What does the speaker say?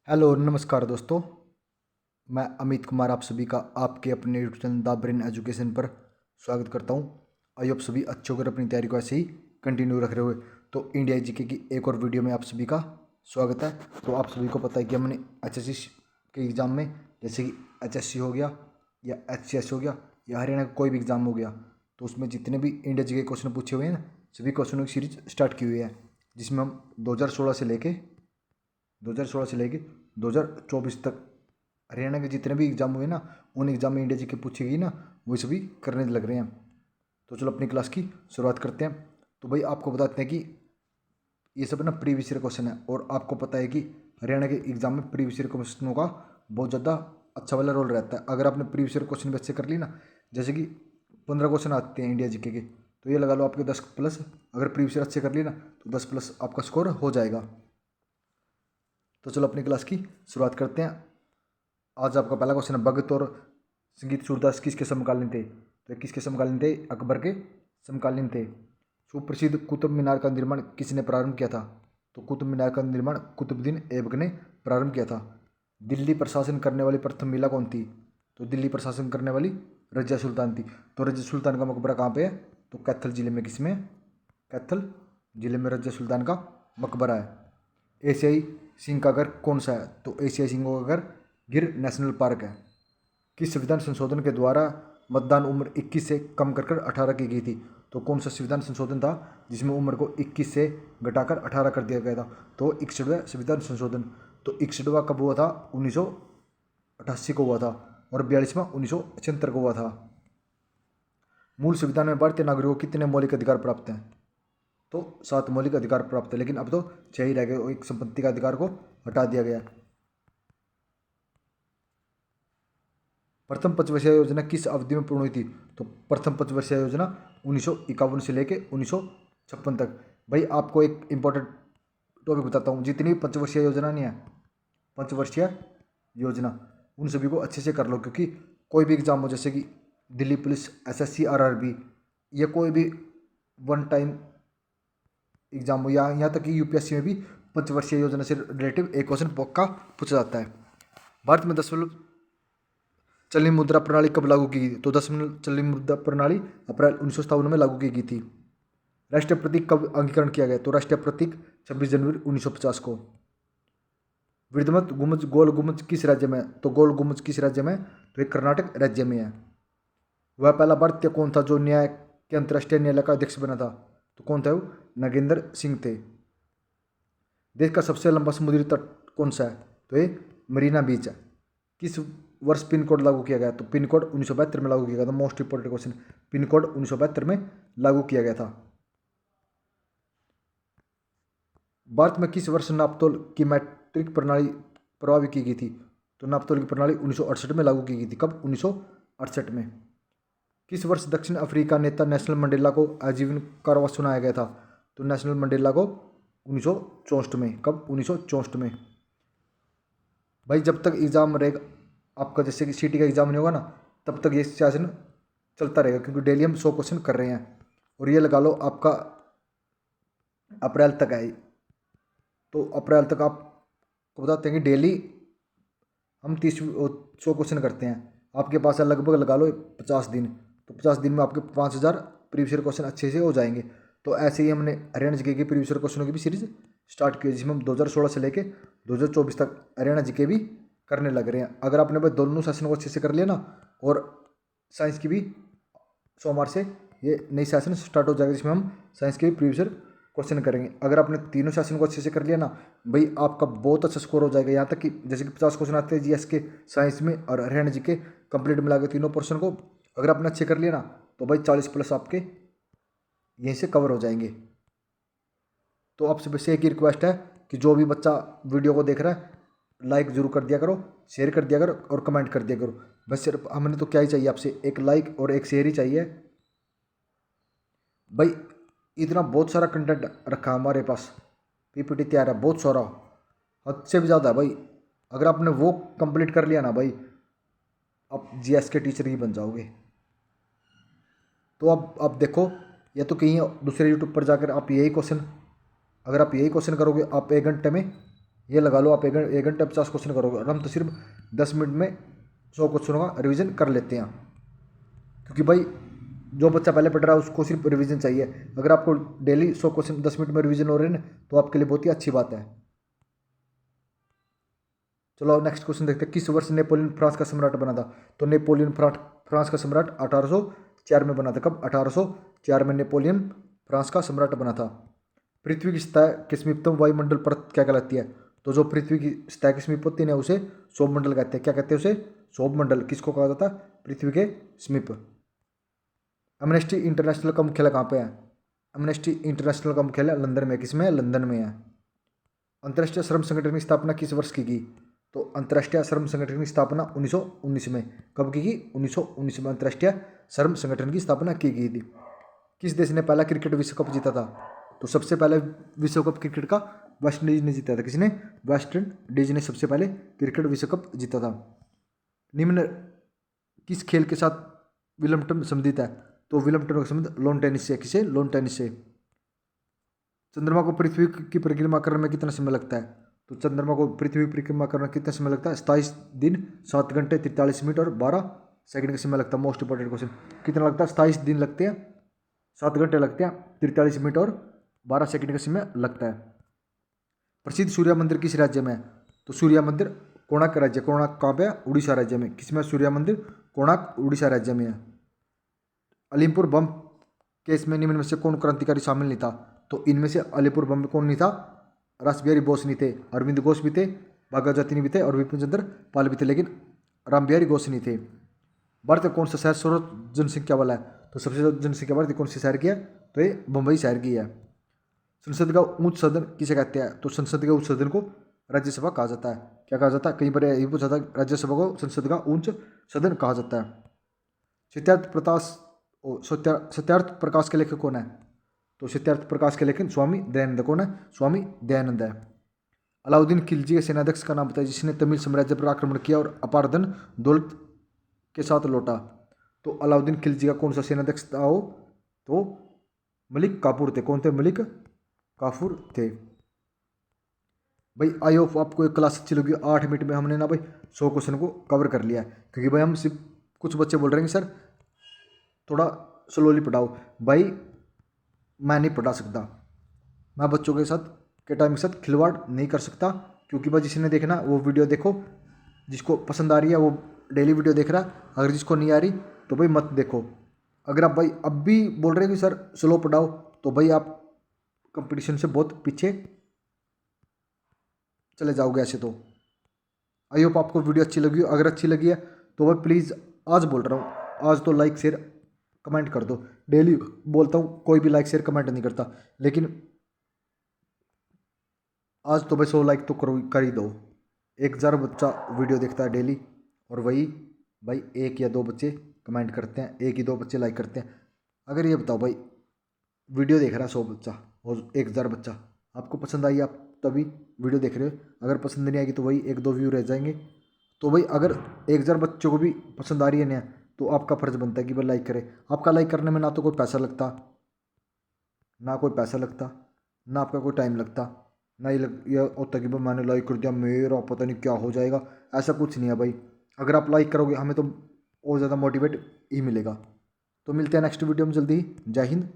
Hello नमस्कार दोस्तों। मैं अमित कुमार आप सभी का आपके अपने YouTube channel the brain education पर स्वागत करता हूं। आई होप सभी अच्छे होकर अपनी तैयारी को ऐसे ही कंटिन्यू रख रहे हुए। तो इंडिया जीके की एक और वीडियो में आप सभी का स्वागत है। तो आप सभी को पता है कि हमने एचएससी के एग्ज़ाम में जैसे कि एचएससी हो गया या एचसीएस हो गया या हरियाणा का कोई भी एग्ज़ाम हो गया, तो उसमें जितने भी इंडिया जीके क्वेश्चन पूछे हुए हैं ना, सभी क्वेश्चनों की सीरीज स्टार्ट की हुई है, जिसमें हम 2016 से लेके 2024 तक हरियाणा के जितने भी एग्जाम हुए ना, उन एग्जाम में इंडिया जी के पूछी गई ना, वो सभी करने लग रहे हैं। तो चलो अपनी क्लास की शुरुआत करते हैं। तो भाई आपको बताते हैं कि ये सब ना प्रीवियस ईयर क्वेश्चन है, और आपको पता है कि हरियाणा के एग्जाम में प्रीवियस ईयर क्वेश्चनों का बहुत ज़्यादा अच्छा वाला रोल रहता है। अगर आपने प्रीवियस ईयर क्वेश्चन भी अच्छे कर ली ना, जैसे कि 15 क्वेश्चन आते हैं इंडिया जीके के, तो ये लगा लो आपके 10+। अगर प्रीवियस ईयर अच्छे कर लिए ना, तो 10+ आपका स्कोर हो जाएगा। तो चलो अपनी क्लास की शुरुआत करते हैं। आज आपका पहला क्वेश्चन है, भगत और संगीत सूरदास किसके समकालीन थे? तो ये किसके समकालीन थे? अकबर के समकालीन थे। सुप्रसिद्ध कुतुब मीनार का निर्माण किसने प्रारंभ किया था? तो कुतुब मीनार का निर्माण कुतुबुद्दीन ऐबक ने प्रारंभ किया था। दिल्ली प्रशासन करने वाली प्रथम महिला कौन थी? तो दिल्ली प्रशासन करने वाली रजिया सुल्तान थी। तो रजिया सुल्तान का मकबरा कहाँ पे है? तो कैथल जिले में। किसमें? कैथल जिले में रजिया सुल्तान का मकबरा है। एशियाई सिंह का घर कौन सा है? तो एशियाई सिंहों का घर गिर नेशनल पार्क है। किस संविधान संशोधन के द्वारा मतदान उम्र 21 से कम कर 18 की गई थी? तो कौन सा संविधान संशोधन था जिसमें उम्र को 21 से घटाकर 18 कर दिया गया था? तो 61वां संविधान संशोधन। तो 61वां कब हुआ था? 1988 को हुआ था, और 42वां 1976 को हुआ था। मूल संविधान में भारतीय नागरिकों को कितने मौलिक अधिकार प्राप्त हैं? तो 7 मौलिक अधिकार प्राप्त है, लेकिन अब तो 6 ही रह गए, एक संपत्ति का अधिकार को हटा दिया गया। प्रथम पंचवर्षीय योजना किस अवधि में पूर्ण हुई थी? तो प्रथम पंचवर्षीय योजना 1951 से लेके 1956 तक। भाई आपको एक इंपॉर्टेंट टॉपिक बताता हूँ, जितनी पंचवर्षीय योजना नहीं है, पंचवर्षीय योजना, उन सभी को अच्छे से कर लो, क्योंकि कोई भी एग्जाम हो, जैसे कि दिल्ली पुलिस, एसएससी, आरआरबी, या कोई भी वन टाइम एग्जाम हो, या यहाँ तक कि यूपीएससी में भी पंचवर्षीय योजना से रिलेटिव एक क्वेश्चन पक्का पूछा जाता है। भारत में 10 चलनी मुद्रा प्रणाली कब लागू की गई? तो 10 चलनी मुद्रा प्रणाली अप्रैल 1957 में लागू की गई थी। राष्ट्रीय प्रतीक कब अंगीकरण किया गया? तो राष्ट्रीय प्रतीक 26 जनवरी 1950 को। विद्यमत गुम्बज, गोल गुम्बज किस राज्य में? तो गोल गुम्बज किस राज्य में? तो ये कर्नाटक राज्य में है। वह पहला भारतीय कौन था जो न्याय के अंतर्राष्ट्रीय न्यायालय का अध्यक्ष बना था? तो कौन था वो? नागेंद्र सिंह थे। देश का सबसे लंबा समुद्री तट कौन सा है? तो ये मरीना बीच है। किस वर्ष पिन कोड लागू किया गया? तो पिन कोड 1972 में लागू किया गया था। Most important question, pin code 1972 में लागू किया गया था। भारत में किस वर्ष नापतोल की मैट्रिक प्रणाली प्रभावी की गई थी? तो नापतोल की प्रणाली 1968 में लागू की गई थी। कब? 1968 में। किस वर्ष दक्षिण अफ्रीका नेता नेशनल मंडेला को आजीवन कारावास सुनाया गया था? तो नेशनल मंडेला को 1964 में। कब? 1964 में। भाई जब तक एग्जाम रहेगा आपका, जैसे कि सीटी का एग्जाम नहीं होगा ना, तब तक ये सेशन चलता रहेगा, क्योंकि डेली हम 100 क्वेश्चन कर रहे हैं, और ये लगा लो आपका अप्रैल तक है। तो अप्रैल तक आपको बताते हैं कि डेली हम 100 क्वेश्चन करते हैं। आपके पास है लगभग लगा लो 50 दिन। तो 50 दिन में आपके 5000 प्रीवियस ईयर क्वेश्चन अच्छे से हो जाएंगे। तो ऐसे ही हमने हरियाणा जीके के प्रीवियस ईयर क्वेश्चनों की भी सीरीज स्टार्ट की है, जिसमें हम 2016 से लेके 2024 तक हरियाणा जीके भी करने लग रहे हैं। अगर आपने भाई दोनों सेशन को अच्छे से कर लिया ना, और साइंस की भी सोमवार से ये नई सेशन स्टार्ट हो जाएगा, जिसमें हम साइंस के भी प्रीवियस ईयर क्वेश्चन करेंगे। अगर आपने तीनों सेशन को अच्छे से कर लिया ना भाई, आपका बहुत अच्छा स्कोर हो जाएगा। यहाँ तक कि जैसे कि 50 क्वेश्चन आते हैं जीएस के, साइंस में और हरियाणा जी के कंप्लीट मिला के तीनों पोर्शन को अगर आपने अच्छे कर लिया ना, तो भाई 40+ आपके यहीं से कवर हो जाएंगे। तो आपसे बस एक ही रिक्वेस्ट है कि जो भी बच्चा वीडियो को देख रहा है, लाइक जरूर कर दिया करो, शेयर कर दिया करो, और कमेंट कर दिया करो। बस सिर्फ हमने तो क्या ही चाहिए आपसे, एक लाइक और एक शेयर ही चाहिए भाई। इतना बहुत सारा कंटेंट रखा है हमारे पास, पीपीटी तैयार है बहुत सारा, हद से भी ज़्यादा है भाई। अगर आपने वो कंप्लीट कर लिया ना भाई, आप जीएस के टीचर ही बन जाओगे। तो अब देखो, या तो कहीं दूसरे यूट्यूब पर जाकर आप यही क्वेश्चन, अगर आप यही क्वेश्चन करोगे, आप 1 घंटे में ये लगा लो आप 1 घंटे 50 क्वेश्चन करोगे, और हम तो सिर्फ 10 मिनट में 100 क्वेश्चनों का रिवीजन कर लेते हैं। क्योंकि भाई जो बच्चा पहले पढ़ रहा है उसको सिर्फ रिवीजन चाहिए। अगर आपको डेली 100 क्वेश्चन 10 मिनट में रिवीजन हो रहे हैं तो आपके लिए बहुत ही अच्छी बात है। चलो नेक्स्ट क्वेश्चन देखते हैं, किस वर्ष नेपोलियन फ्रांस का सम्राट बना था? तो नेपोलियन फ्रांस का सम्राट 1804 में बना था। कब? 1804 में नेपोलियन फ्रांस का सम्राट बना था। पृथ्वी की सतह के समीपतम वायुमंडल परत क्या कहलाती है? तो जो पृथ्वी की सतह के समीप होती है उसे सौरमंडल कहते हैं। क्या कहते हैं उसे? सौरमंडल। किसको कहा जाता है? पृथ्वी के समीप। एमनेस्टी इंटरनेशनल का मुख्यालय कहाँ पे है? एमनेस्टी इंटरनेशनल का मुख्यालय लंदन में। किसमें? लंदन में है। अंतर्राष्ट्रीय श्रम संगठन की स्थापना किस वर्ष की गई? तो अंतर्राष्ट्रीय श्रम संगठन की स्थापना 1919 में। कब की गई? 1919 में अंतर्राष्ट्रीय श्रम संगठन की स्थापना की गई थी। किस देश ने पहला क्रिकेट विश्व कप जीता था? तो सबसे पहले विश्व कप क्रिकेट का वेस्ट इंडीज ने जीता था। किसने? वेस्ट इंडीज ने सबसे पहले क्रिकेट विश्व कप जीता था। निम्न किस खेल के साथ विलिंगटन संबंधित है? तो विलिंगटन का संबंध लॉन टेनिस से। किसे? लॉन टेनिस से। चंद्रमा को पृथ्वी की परिक्रमा करने में कितना समय लगता है? तो चंद्रमा को पृथ्वी की परिक्रमा करने में कितना समय लगता है? 27 दिन 7 घंटे 43 मिनट और 12 सेकंड का समय लगता है। मोस्ट इंपॉर्टेंट क्वेश्चन, कितना लगता है? 27 दिन लगते हैं, 7 घंटे लगते हैं, 43 मिनट और 12 सेकंड का समय लगता है। प्रसिद्ध सूर्य मंदिर किस राज्य में है? तो सूर्य मंदिर कोणार्क राज्य। कोणार्क कहाँ पे है? उड़ीसा राज्य में। किसमें सूर्य मंदिर? कोणार्क उड़ीसा राज्य में है। अलीपुर बम केस में निम्न में से कौन क्रांतिकारी शामिल नहीं था? तो इनमें से अलीपुर बम में कौन नहीं था? रासबिहारी बोस नहीं थे, अरविंद घोष भी थे, भगत जातिनी भी थे और विपिन चंद्र पाल भी थे, लेकिन रामबिहारी घोष नहीं थे। भारत का कौन सा शहर सर्वाधिक जनसंख्या वाला है? तो सबसे ज्यादा जनसंख्या भारत कौन से शहर की है? तो ये मुंबई शहर की है। संसद का उच्च सदन किसे कहते हैं? तो संसद के उच्च सदन को राज्यसभा कहा जाता है। क्या कहा जाता है? कहीं पर ये पूछा था, राज्यसभा को संसद का उच्च सदन कहा जाता है। सत्यार्थ प्रकाश के लेखक कौन है? तो सत्यार्थ प्रकाश के लेखक स्वामी दयानंद। कौन है? स्वामी दयानंद है। अलाउद्दीन खिलजी के सेनाध्यक्ष का नाम बताइए जिसने तमिल साम्राज्य पर आक्रमण किया और अपार धन दौलत के साथ लौटा। तो अलाउद्दीन खिलजी का कौन सा सेनाध्यक्ष था? वो तो मलिक काफूर थे। कौन थे? मलिक काफूर थे। भाई आई होप आपको एक क्लास अच्छी लगी। 8 मिनट में हमने ना भाई 100 क्वेश्चन को कवर कर लिया है। क्योंकि भाई हम सिर्फ कुछ बच्चे बोल रहे हैं सर थोड़ा स्लोली पढ़ाओ। भाई मैं नहीं पढ़ा सकता, मैं बच्चों के साथ के टाइम के साथ खिलवाड़ नहीं कर सकता। क्योंकि भाई जिसने देखना वो वीडियो देखो, जिसको पसंद आ रही है वो डेली वीडियो देख रहा है, अगर जिसको नहीं आ रही तो भाई मत देखो। अगर आप भाई अब भी बोल रहे हैं कि सर स्लो पढ़ाओ तो भाई आप कंपटीशन से बहुत पीछे चले जाओगे ऐसे तो। आई होप आपको वीडियो अच्छी लगी हो। अगर अच्छी लगी है तो भाई प्लीज़, आज बोल रहा हूँ, आज तो लाइक शेयर कमेंट कर दो। डेली बोलता हूँ कोई भी लाइक शेयर कमेंट नहीं करता, लेकिन आज तो भाई 100 लाइक तो कर ही दो। 1000 बच्चा वीडियो देखता है डेली, और वही भाई 1 या 2 बच्चे कमेंट करते हैं, 1 ही 2 बच्चे लाइक करते हैं। अगर ये बताओ भाई वीडियो देख रहा है 100 बच्चा और 1000 बच्चा, आपको पसंद आई आप तभी वीडियो देख रहे हो। अगर पसंद नहीं आएगी तो वही 1-2 व्यू रह जाएंगे। तो भाई अगर 1000 बच्चों को भी पसंद आ रही है ना, तो आपका फ़र्ज़ बनता है कि भाई लाइक करें। आपका लाइक करने में ना तो कोई पैसा लगता, ना आपका कोई टाइम लगता, ना ये होता कि भाई मैंने लाइक कर दिया मेरा पता नहीं क्या हो जाएगा। ऐसा कुछ नहीं है भाई। अगर आप लाइक करोगे हमें तो और ज़्यादा मोटिवेट ही मिलेगा। तो मिलते हैं नेक्स्ट वीडियो में जल्दी ही। जय हिंद।